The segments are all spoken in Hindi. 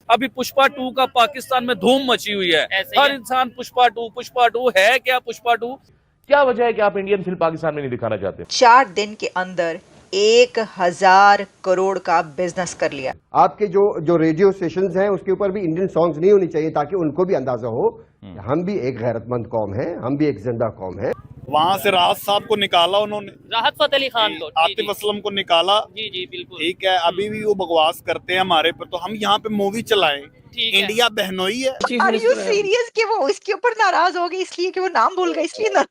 अभी पुष्पा 2 का पाकिस्तान में धूम मची हुई है। हर इंसान पुष्पा टू है क्या? पुष्पा 2 क्या वजह है कि आप इंडियन फिल्म पाकिस्तान में नहीं दिखाना चाहते? 4 दिन के अंदर 1000 करोड़ का बिजनेस कर लिया। आपके जो रेडियो स्टेशंस हैं उसके ऊपर भी इंडियन सॉन्ग्स नहीं होनी चाहिए ताकि उनको भी अंदाजा हो कि हम भी एक गैरतमंद कौम है, हम भी एक जिंदा कौम है। वहाँ से राहत साहब को निकाला उन्होंने, राहत फतेह अली खान को, आतिफ असलम को निकाला। जी जी बिल्कुल ठीक है, अभी भी वो बकवास करते हैं हमारे पर, तो हम यहाँ पे मूवी चलाएं। इंडिया बहनोई है। आर यू सीरियस कि वो इसके ऊपर नाराज हो गई इसलिए कि वो नाम भूल गए इसलिए ना?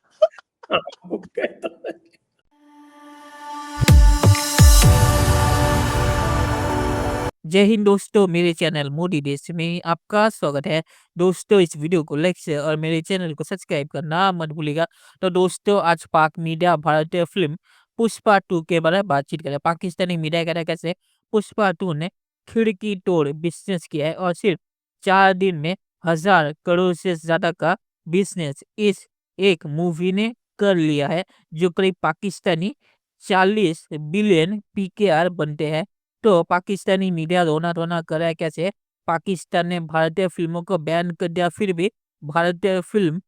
जय हिंद दोस्तों, मेरे चैनल मोदी देश में आपका स्वागत है। दोस्तों, इस वीडियो को लाइक शेयर और मेरे चैनल को सब्सक्राइब करना मत भूलिएगा। तो दोस्तों, आज पाक मीडिया भारतीय फिल्म पुष्पा 2 के बारे में बातचीत करें। पाकिस्तानी मीडिया कह रहा है कैसे पुष्पा 2 ने खिड़की तोड़ बिजनेस किया है और सिर्फ 4 दिन में 1000 करोड़ से ज्यादा का बिजनेस इस एक मूवी ने कर लिया है, जो करीब पाकिस्तानी 40 बिलियन PKR बनते हैं। तो पाकिस्तानी मीडिया रोना रोना कर रहा है कैसे पाकिस्तान ने भारतीय फिल्मों को बैन कर दिया, फिर भी भारतीय फिल्म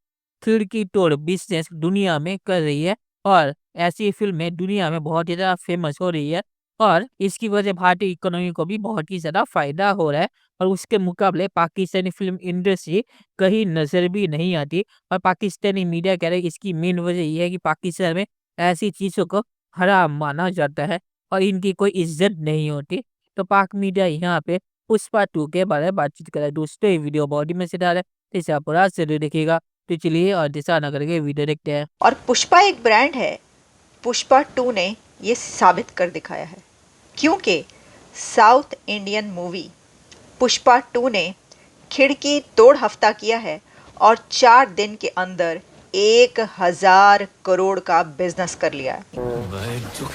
खिड़की तोड़ बिजनेस दुनिया में कर रही है और ऐसी फिल्में दुनिया में बहुत ही ज्यादा फेमस हो रही है और इसकी वजह भारतीय इकोनॉमी को भी बहुत ही ज्यादा फायदा हो रहा है। और उसके मुकाबले पाकिस्तानी फिल्म इंडस्ट्री कहीं नजर भी नहीं आती और पाकिस्तानी मीडिया कह रहे हैं इसकी मेन वजह यह है कि पाकिस्तान में ऐसी चीजों को हराम माना जाता है और इनकी कोई इज्जत नहीं होती। तो पाक मीडिया यहाँ पे पुष्पा 2 के बारे में बातचीत कर रहा है। दोस्तों, ये वीडियो बहुत ही मजेदार है, तो इसे आप पूरा जरूर देखिएगा। तो चलिए और दिशा न करके वीडियो देखते हैं। और पुष्पा एक ब्रांड है, पुष्पा 2 ने ये साबित कर दिखाया है, क्योंकि साउथ इंडियन मूवी पुष्पा 2 ने खिड़की तोड़ हफ्ता किया है और 4 दिन के अंदर 1000 करोड़ का बिजनेस कर लिया है।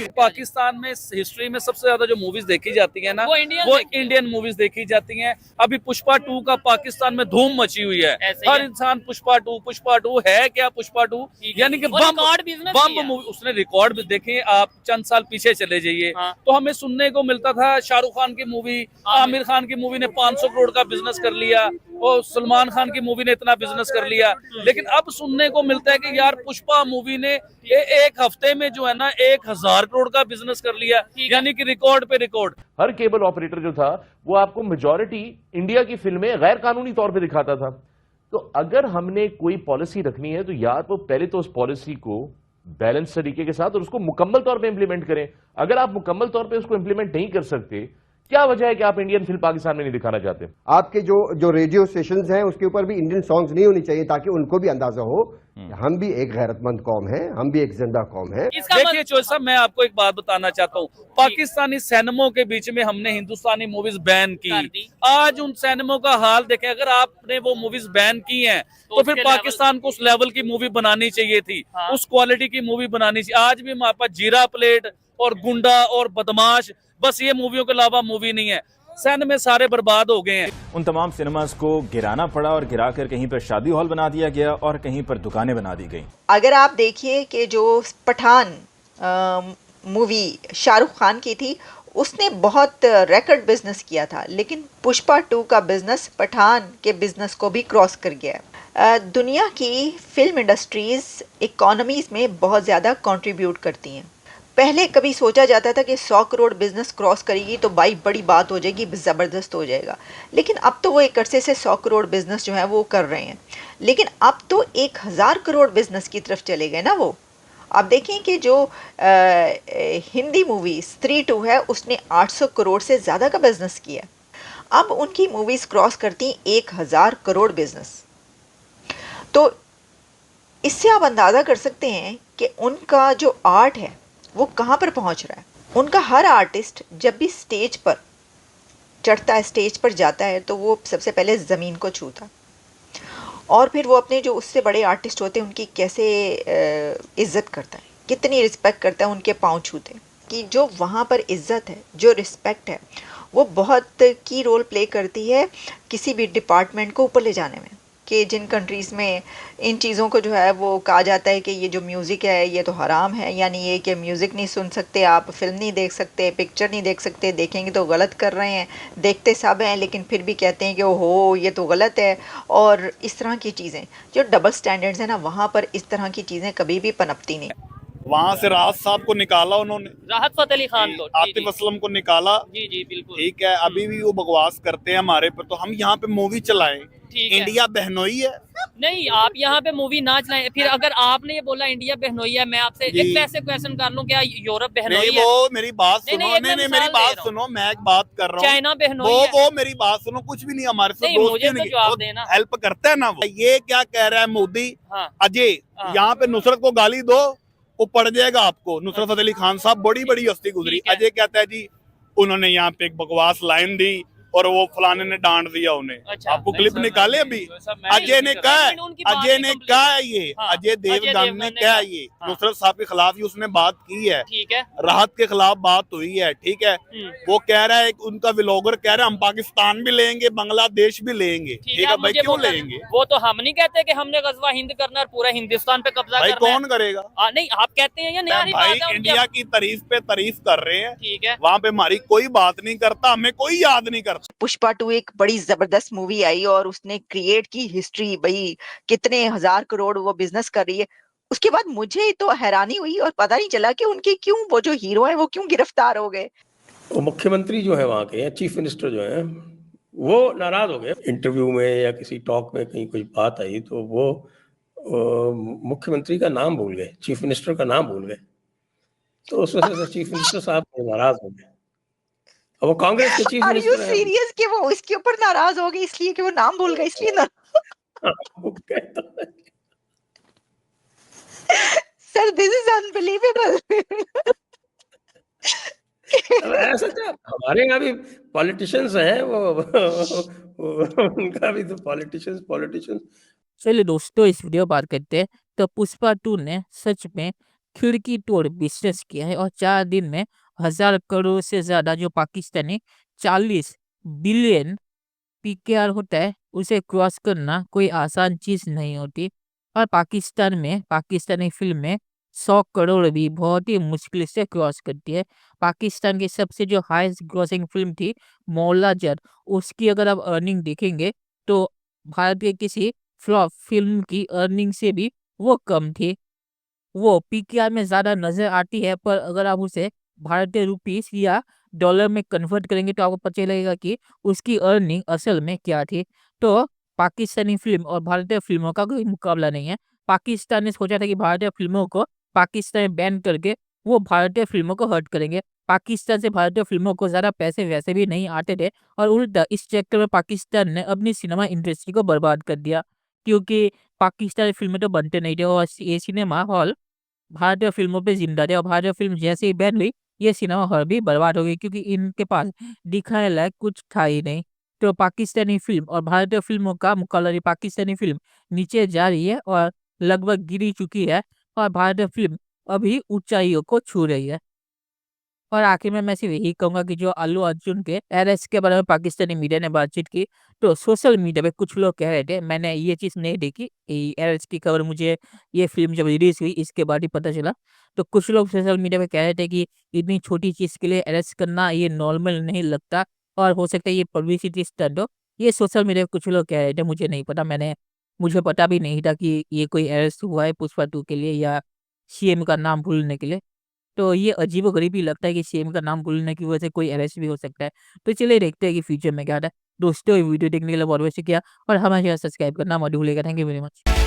पाकिस्तान में हिस्ट्री में सबसे ज्यादा जो मूवीज देखी जाती है ना, वो इंडियन मूवीज देखी जाती हैं। अभी पुष्पा 2 का पाकिस्तान में धूम मची हुई है। हर इंसान पुष्पा 2 है क्या? पुष्पा 2 यानी कि बम मूवी, उसने रिकॉर्ड भी देखे। आप चंद साल पीछे चले जाइए तो हमें सुनने को मिलता था शाहरुख खान की मूवी, आमिर खान की मूवी ने 500 करोड़ का बिजनेस कर लिया और सलमान खान की मूवी ने इतना बिजनेस कर लिया। लेकिन अब सुनने को मिलता है कि यार पुष्पा मूवी ने ये एक हफ्ते में जो है ना 1000 करोड़ का बिजनेस कर लिया, यानी कि रिकॉर्ड पे रिकॉर्ड। हर केबल ऑपरेटर जो था वो आपको मेजॉरिटी इंडिया की फिल्में गैर कानूनी तौर पे दिखाता था। तो अगर हमने कोई पॉलिसी रखनी है तो यार वो पहले तो उस पॉलिसी को बैलेंस तरीके के साथ और उसको मुकम्मल तौर पे इंप्लीमेंट करें। अगर आप मुकम्मल तौर पे उसको इंप्लीमेंट नहीं कर सकते, क्या वजह है कि आप इंडियन फिल्म पाकिस्तान में नहीं दिखाना चाहते? आपके जो रेडियो स्टेशंस हैं उसके ऊपर भी इंडियन सॉन्ग्स नहीं होनी चाहिए ताकि उनको भी अंदाजा हो कि हम भी एक गैरतमंद कौम है, हम भी एक जिंदा कौम है। देखिए चोइस साहब, मैं आपको एक बात बताना चाहता हूँ। पाकिस्तानी सिनेमों के बीच में हमने हिंदुस्तानी मूवीज बैन की। आज उन सिनेमों का हाल देखें। अगर आपने वो मूवीज बैन की हैं तो फिर पाकिस्तान को उस लेवल की मूवी बनानी चाहिए थी, उस क्वालिटी की मूवी बनानी चाहिए। आज भी हमारे पास जीरा प्लेट और गुंडा और बदमाश, बस ये मूवियों के अलावा मूवी नहीं है। सिनेमा सारे बर्बाद हो गए हैं। उन तमाम सिनेमास को गिराना पड़ा और गिराकर कहीं पर शादी हॉल बना दिया गया और कहीं पर दुकानें बना दी गई। अगर आप देखिए कि जो पठान मूवी शाहरुख खान की थी उसने बहुत रिकॉर्ड बिजनेस किया था, लेकिन पुष्पा 2 का बिजनेस पठान के बिजनेस को भी क्रॉस कर गया है। दुनिया की फिल्म इंडस्ट्रीज इकोनॉमीज में बहुत ज़्यादा कंट्रीब्यूट करती हैं। पहले कभी सोचा जाता था कि 100 करोड़ बिजनेस क्रॉस करेगी तो भाई बड़ी बात हो जाएगी, ज़बरदस्त हो जाएगा, लेकिन अब तो वो एक अरसे से 100 करोड़ बिजनेस जो है वो कर रहे हैं। लेकिन अब तो 1000 करोड़ बिजनेस की तरफ चले गए ना वो। आप देखें कि जो हिंदी मूवी स्त्री 2 है उसने 800 करोड़ से ज़्यादा का बिजनेस किया। अब उनकी मूवीज़ क्रॉस करती 1000 करोड़ बिजनेस। तो इससे आप अंदाज़ा कर सकते हैं कि उनका जो आर्ट है वो कहाँ पर पहुँच रहा है। उनका हर आर्टिस्ट जब भी स्टेज पर चढ़ता है, स्टेज पर जाता है, तो वो सबसे पहले ज़मीन को छूता और फिर वो अपने जो उससे बड़े आर्टिस्ट होते हैं उनकी कैसे इज़्ज़त करता है, कितनी रिस्पेक्ट करता है, उनके पाँव छूते। कि जो वहाँ पर इज़्ज़त है, जो रिस्पेक्ट है, वो बहुत की रोल प्ले करती है किसी भी डिपार्टमेंट को ऊपर ले जाने में। कि जिन कंट्रीज़ में इन चीज़ों को जो है वो कहा जाता है कि ये जो म्यूज़िक है ये तो हराम है, यानी ये कि म्यूज़िक नहीं सुन सकते आप, फ़िल्म नहीं देख सकते, पिक्चर नहीं देख सकते, देखेंगे तो गलत कर रहे हैं, देखते सब हैं लेकिन फिर भी कहते हैं कि ओहो ये तो गलत है। और इस तरह की चीज़ें जो डबल स्टैंडर्ड्स हैं ना, वहाँ पर इस तरह की चीज़ें कभी भी पनपती नहीं। वहां से राहत साहब को निकाला उन्होंने, राहत फतेह अली खान को। जी आतिफ जी असलम को निकाला। जी जी बिल्कुल ठीक है, अभी भी वो बकवास करते हैं हमारे पर, तो हम यहाँ पे मूवी चलाएं। ठीक है। इंडिया बहनोई है। नहीं, आप यहाँ पे मूवी ना चलाएं। फिर अगर आपने ये बोला इंडिया बहनोई है, मैं आपसे जी। एक वैसे क्वेश्चन कर लूं, क्या यूरोप बहनोई नहीं, है? वो मेरी बात नहीं, सुनो, नहीं, एक नहीं मैं नहीं मिसाल मेरी दे बात रहा हूं। सुनो, मैं एक बात कर रहा हूँ। चाइना बहनोई है। वो मेरी बात सुनो, कुछ भी नहीं हमारे से नहीं, दोस्ती मुझे तो नहीं, जवाब वो देना। हेल्प करता है ना वो। ये क्या कह रहा है मोदी, हाँ अजय, हाँ। यहाँ पे नुसरत को गाली दो, वो पड़ जाएगा आपको। नुसरत फतेह अली खान साहब बड़ी बड़ी हस्ती गुजरी। ठीक है। अजय कहता है जी उन्होंने यहाँ पे एक बकवास लाइन दी और वो फलाने ने डांट दिया उन्हें। अच्छा। आपको क्लिप निकाले अभी? अजय ने नहीं, कहा, उनकी बात अजय नहीं ने complete। कहा है ये, हाँ, अजय देवगन ने कहा है ये, हाँ। नुसरत साहब के खिलाफ ही उसने बात की है। ठीक है। राहत के खिलाफ बात हुई है। ठीक है, वो कह रहा है, उनका व्लॉगर कह रहा है हम पाकिस्तान भी लेंगे, बांग्लादेश भी लेंगे। ठीक ठीक है आप भाई, मुझे क्यों बोलना- लेंगे वो तो हम नहीं कहते कि हमने गजवा हिंद करना और पूरा हिंदुस्तान पे कब्जा भाई? करना है। कौन करेगा नहीं, आप कहते हैं या नहीं? भाई? इंडिया की तारीफ पे तारीफ कर रहे हैं, ठीक है। वहां पे हमारी कोई बात नहीं करता, हमें कोई याद नहीं करता। पुष्पा 2 एक बड़ी जबरदस्त मूवी आई और उसने क्रिएट की हिस्ट्री, भाई कितने हजार करोड़ वो बिजनेस कर रही है। उसके बाद मुझे तो हैरानी हुई और पता नहीं चला कि उनके क्यों वो जो हीरो हैं वो क्यों गिरफ्तार हो गए। वो मुख्यमंत्री जो है वहाँ के, चीफ मिनिस्टर जो है, वो नाराज हो गए। इंटरव्यू में या किसी टॉक में कहीं कुछ बात आई तो वो मुख्यमंत्री का नाम भूल गए, चीफ मिनिस्टर का नाम भूल गए। तो उस वजह से चीफ मिनिस्टर साहब नाराज हो गए। अब वो कांग्रेस के चीफ आर यू मिनिस्टर हैं। सीरियस कि वो इसके ऊपर नाराज हो गए इसलिए कि वो नाम भूल गए इसलिए ना? वो कहता है, सर दिस इज अनबिलीवेबल। अब ऐसा क्या, हमारे यहाँ भी पॉलिटिशियंस हैं, उनका भी तो पॉलिटिशियंस। चलिए दोस्तों, इस वीडियो बात करते हैं। तो पुष्पा 2 ने सच में खिड़की तोड़ बिजनेस किया है और 4 दिन में 1000 करोड़ से ज्यादा जो पाकिस्तानी 40 बिलियन पीकेआर होता है उसे क्रॉस करना कोई आसान चीज नहीं होती। और पाकिस्तान में पाकिस्तानी फिल्म में 100 करोड़ भी बहुत ही मुश्किल से क्रॉस करती है। पाकिस्तान की सबसे जो हाईएस्ट ग्रॉसिंग फिल्म थी मौला जट, उसकी अगर आप अर्निंग देखेंगे तो भारत के किसी फ्लॉप फिल्म की अर्निंग से भी वो कम थी। वो पीकेआर में ज़्यादा नज़र आती है, पर अगर आप उसे भारतीय रुपीस या डॉलर में कन्वर्ट करेंगे तो आपको पता चलेगा कि उसकी अर्निंग असल में क्या थी। तो पाकिस्तानी फ़िल्म और भारतीय फ़िल्मों का कोई मुकाबला नहीं है। पाकिस्तान ने सोचा था कि भारतीय फ़िल्मों को पाकिस्तान में बैन करके वो भारतीय फ़िल्मों को हर्ट करेंगे। पाकिस्तान से भारतीय फ़िल्मों को ज़्यादा पैसे वैसे भी नहीं आते थे और उल्टा इस चक्कर में पाकिस्तान ने अपनी सिनेमा इंडस्ट्री को बर्बाद कर दिया। क्योंकि पाकिस्तानी फ़िल्में तो बनते नहीं थे और ये सिनेमा हॉल भारतीय फ़िल्मों पे ज़िंदा थे और भारतीय फ़िल्म जैसे ही बैन हुई, ये सिनेमा हॉल भी बर्बाद हो गई क्योंकि इनके पास दिखाने लायक कुछ था ही नहीं। तो पाकिस्तानी फ़िल्म और भारतीय फ़िल्मों का मुकाबला नहीं, पाकिस्तानी फ़िल्म नीचे जा रही है और लगभग गिर ही चुकी है और भारतीय फ़िल्म अभी ऊँचाइयों को छू रही है। और आखिर में मैं सिर्फ यही कहूँगा कि जो अल्लू अर्जुन के अरेस्ट के बारे में पाकिस्तानी मीडिया ने बातचीत की, तो सोशल मीडिया पे कुछ लोग कह रहे थे, मैंने ये चीज़ नहीं देखी, अरेस्ट की खबर मुझे ये फिल्म जब रिलीज हुई इसके बाद ही पता चला। तो कुछ लोग सोशल मीडिया पे कह रहे थे कि इतनी छोटी चीज़ के लिए अरेस्ट करना ये नॉर्मल नहीं लगता और हो सकता है ये पब्लिसिटी स्टंट हो। ये सोशल मीडिया पे कुछ लोग कह रहे थे, मुझे नहीं पता, मुझे पता भी नहीं था कि ये कोई अरेस्ट हुआ है पुष्पा 2 के लिए या सीएम का नाम भूलने के लिए। तो ये अजीबो-गरीब ही लगता है कि सीएम का नाम भूलने की वजह से कोई अरेस्ट भी हो सकता है। तो चलिए देखते हैं कि फ्यूचर में क्या होता है। दोस्तों, ये वीडियो देखने के लिए बहुत-बहुत शुक्रिया और हमारे चैनल सब्सक्राइब करना मत भूलिएगा। Thank you very much.